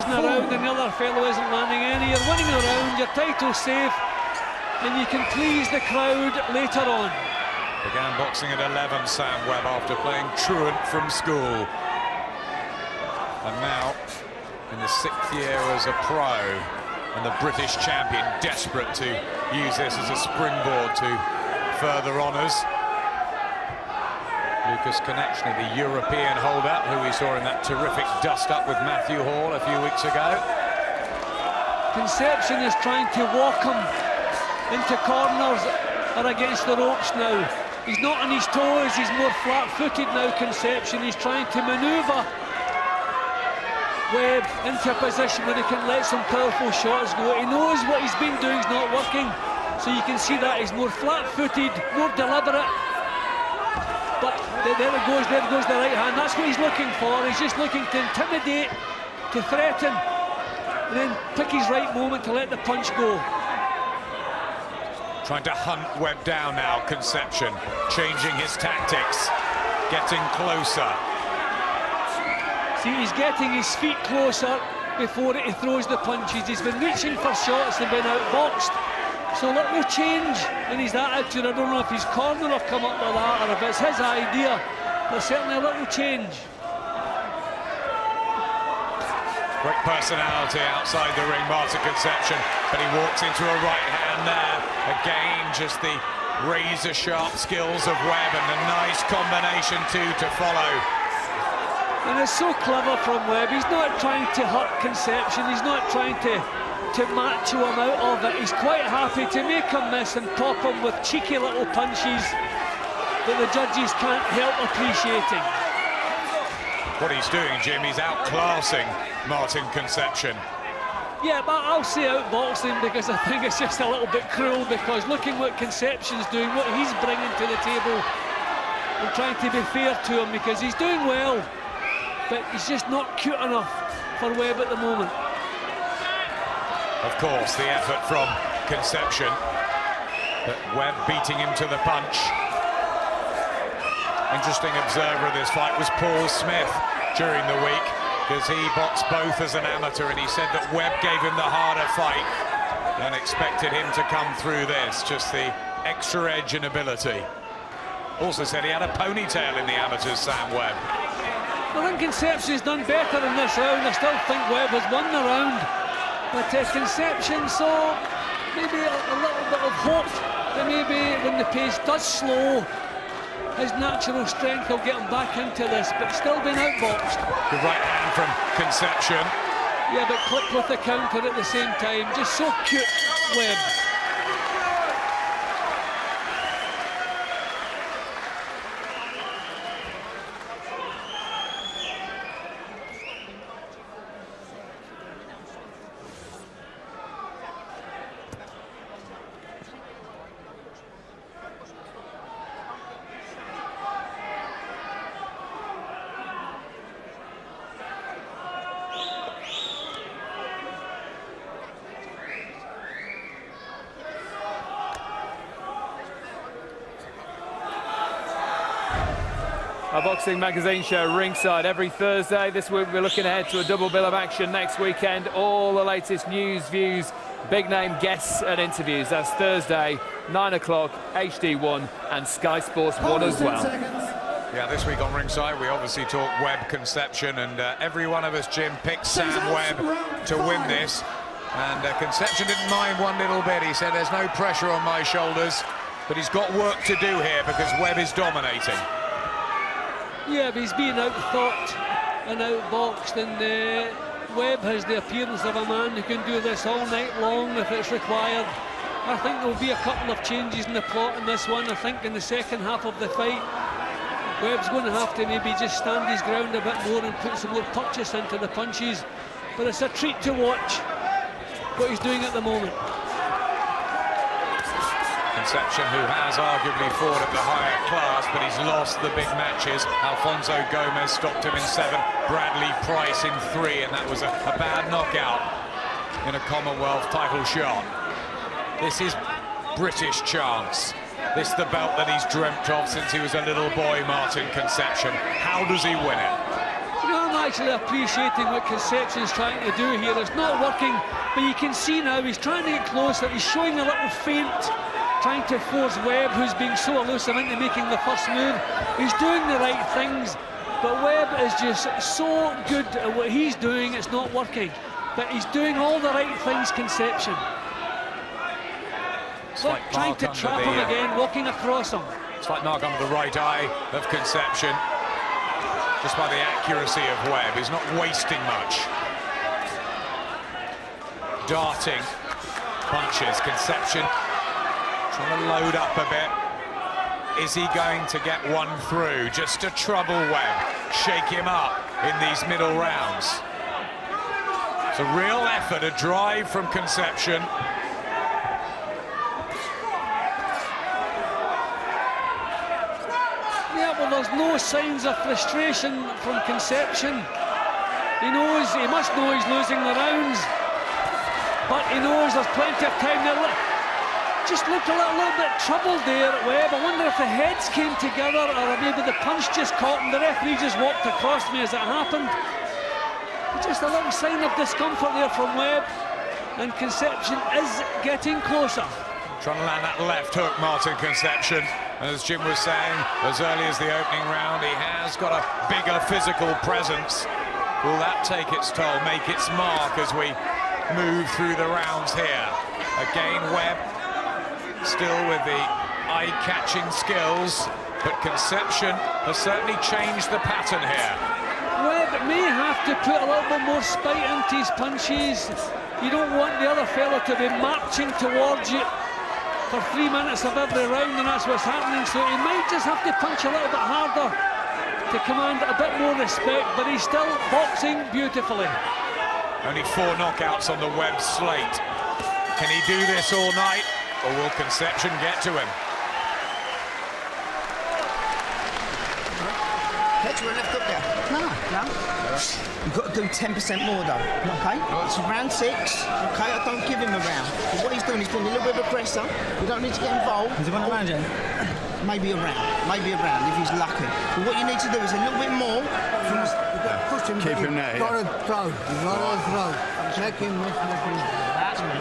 messing around and the other fellow isn't landing any. You're winning the round, your title's safe, and you can please the crowd later on. Began boxing at 11, Sam Webb, after playing truant from school. And now, in the 6th year as a pro, and the British champion, desperate to use this as a springboard to further honours. Lucas Concepcion, the European holder, who we saw in that terrific dust-up with Matthew Hall a few weeks ago. Concepcion is trying to walk him into corners or against the ropes now. He's not on his toes, he's more flat-footed now, Concepcion. He's trying to manoeuvre Webb into a position where he can let some powerful shots go. He knows what he's been doing is not working, so you can see that he's more flat-footed, more deliberate. But there it goes the right hand. That's what he's looking for. He's just looking to intimidate, to threaten, and then pick his right moment to let the punch go. Trying to hunt Webb down now, Concepcion, changing his tactics, getting closer. See, he's getting his feet closer before he throws the punches. He's been reaching for shots and been outboxed. So a little change in his attitude. I don't know if his corner have come up with that or if it's his idea, but certainly a little change. Great personality outside the ring, Martin Concepcion, but he walks into a right hand there. Again, just the razor-sharp skills of Webb, and a nice combination too to follow. And it's so clever from Webb. He's not trying to hurt Concepcion. He's not trying to macho him out of it. He's quite happy to make him miss and pop him with cheeky little punches that the judges can't help appreciating. What he's doing, Jim, he's outclassing Martin Concepcion. Yeah, but I'll say outboxing because I think it's just a little bit cruel, because looking what Concepcion's doing, what he's bringing to the table, I'm trying to be fair to him because he's doing well, but he's just not cute enough for Webb at the moment. Of course, the effort from Concepcion, but Webb beating him to the punch. Interesting observer of this fight was Paul Smith during the week, because he boxed both as an amateur, and he said that Webb gave him the harder fight and expected him to come through this, just the extra edge and ability. Also said he had a ponytail in the amateurs, Sam Webb. I think Concepcion's done better in this round. I still think Webb has won the round, but Concepcion, so maybe a little bit of hope that maybe when the pace does slow, his natural strength will get him back into this, but still being outboxed. The right hand from Concepcion. Yeah, but click with the counter at the same time. Just so cute, Webb. Our Boxing Magazine show ringside every Thursday. This week we're looking ahead to a double bill of action next weekend. All the latest news, views, big name guests and interviews. That's Thursday, 9 o'clock, HD1 and Sky Sports 1 as well. Yeah, this week on ringside we obviously talk Webb Concepcion, and every one of us, Jim, picked Sam Webb to win this. And Concepcion didn't mind one little bit. He said there's no pressure on my shoulders, but he's got work to do here because Webb is dominating. Yeah, but he's being outthought and outboxed, and Webb has the appearance of a man who can do this all night long if it's required. I think there'll be a couple of changes in the plot in this one. I think in the second half of the fight, Webb's going to have to maybe just stand his ground a bit more and put some more purchase into the punches. But it's a treat to watch what he's doing at the moment. Concepcion, who has arguably fought at the higher class, but he's lost the big matches. Alfonso Gomez stopped him in 7, Bradley Price in 3, and that was a bad knockout in a Commonwealth title shot. This is British chance. This the belt that he's dreamt of since he was a little boy, Martin Concepcion. How does he win it? You know, I'm not actually appreciating what Concepcion's trying to do here. It's not working, but you can see now he's trying to get closer. He's showing a little feint, trying to force Webb, who's being so elusive, into making the first move. He's doing the right things, but Webb is just so good at what he's doing, it's not working. But he's doing all the right things, Concepcion. Look, trying to trap him again, walking across him. Slight knock under the right eye of Concepcion. Just by the accuracy of Webb, he's not wasting much. Darting punches, Concepcion trying to load up a bit. Is he going to get one through just to trouble Webb, shake him up in these middle rounds? It's a real effort, a drive from Concepcion. Yeah, well, there's no signs of frustration from Concepcion. He knows, he must know he's losing the rounds, but he knows there's plenty of time there. Just looked a little bit troubled there at Webb. I wonder if the heads came together, or maybe the punch just caught and the referee just walked across me as it happened. Just a little sign of discomfort there from Webb, and Concepcion is getting closer. Trying to land that left hook, Martin Concepcion. As Jim was saying, as early as the opening round, he has got a bigger physical presence. Will that take its toll, make its mark as we move through the rounds here? Again, Webb still with the eye-catching skills, but Concepcion has certainly changed the pattern here. Webb may have to put a little bit more spite into his punches. You don't want the other fella to be marching towards you for 3 minutes of every round, and that's what's happening. So he might just have to punch a little bit harder to command a bit more respect, but he's still boxing beautifully. Only 4 knockouts on the Webb slate. Can he do this all night, or will Concepcion get to him? Catch with a left hook there. No. You've got to do 10% more though, okay? It's round 6, okay? I don't give him a round. But what he's doing, he's putting a little bit of pressure. We don't need to get involved. Is it one round, Jim? Maybe a round if he's lucky. But what you need to do is a little bit more. Push him. Keep him there. You've got to throw. You've got to throw. Make him. That's me.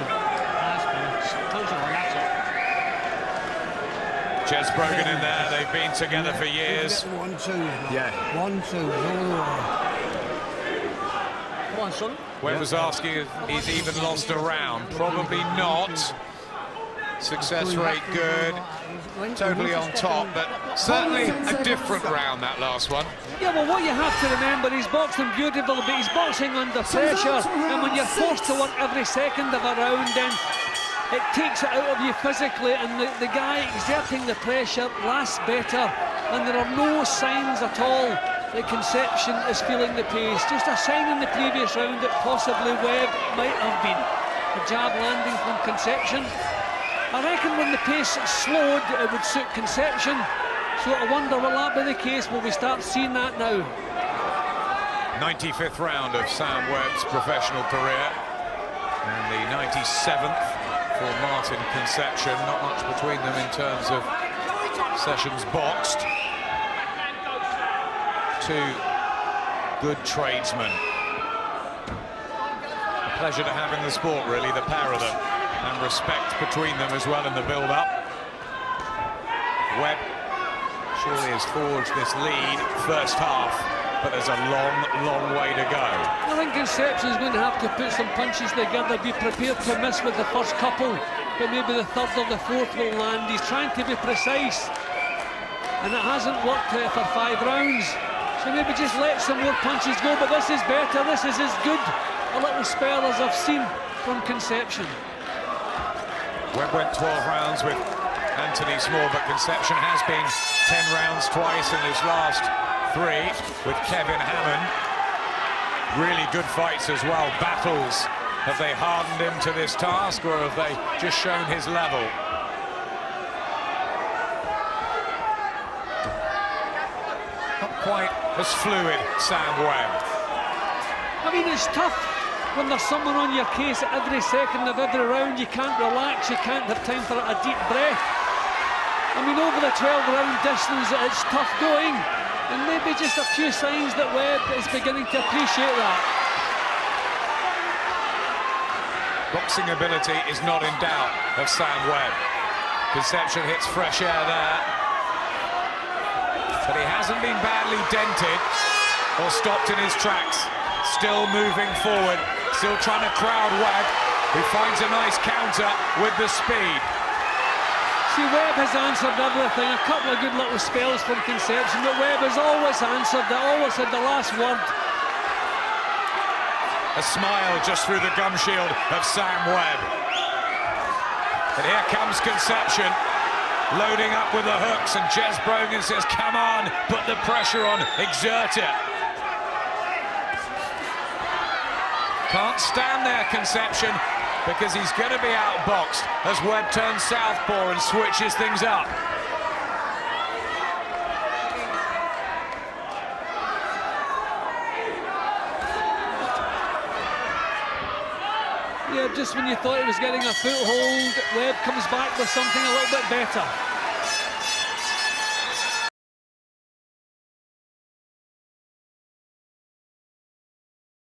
Jez Brogan in there, they've been together for years. 1-2. Yeah. 1-2 all the way. Come on, son. Webb was asking if he's even lost a round. Probably not. Success rate good. Totally on top, but certainly a different round, that last one. Yeah, well, what you have to remember, he's boxing beautiful, but he's boxing under pressure, and when you're forced to work every second of a round, then it takes it out of you physically, and the guy exerting the pressure lasts better, and there are no signs at all that Concepcion is feeling the pace. Just a sign in the previous round that possibly Webb might have been. A jab landing from Concepcion. I reckon when the pace slowed, it would suit Concepcion. So I wonder, will that be the case? Will we start seeing that now? 95th round of Sam Webb's professional career, and the 97th for Martin Concepcion. Not much between them in terms of sessions boxed. 2 good tradesmen. A pleasure to have in the sport, really, the pair of them, and respect between them as well in the build-up. Webb surely has forged this lead first half, but there's a long way to go. I think Concepcion's going to have to put some punches together, be prepared to miss with the first couple, but maybe the third or the fourth will land. He's trying to be precise, and it hasn't worked for 5 rounds. So maybe just let some more punches go, but this is better. This is as good a little spell as I've seen from Concepcion. Webb went 12 rounds with Anthony Small, but Concepcion has been 10 rounds twice in his last 3 with Kevin Hammond. Really good fights as well, battles. Have they hardened him to this task, or have they just shown his level? Not quite as fluid, Sam Webb. I mean, it's tough when there's someone on your case at every second of every round. You can't relax, you can't have time for a deep breath. I mean, over the 12-round distance, it's tough going. And maybe just a few signs that Webb is beginning to appreciate that. Boxing ability is not in doubt of Sam Webb. Concepcion hits fresh air there. But he hasn't been badly dented or stopped in his tracks. Still moving forward, still trying to crowd Webb, who finds a nice counter with the speed. See, Webb has answered everything. A couple of good little spells from Concepcion, but Webb has always answered, always had the last word. A smile just through the gum shield of Sam Webb. And here comes Concepcion, loading up with the hooks, and Jez Brogan says, come on, put the pressure on, exert it. Can't stand there, Concepcion, because he's going to be outboxed as Webb turns southpaw and switches things up. Yeah, just when you thought he was getting a foothold, Webb comes back with something a little bit better.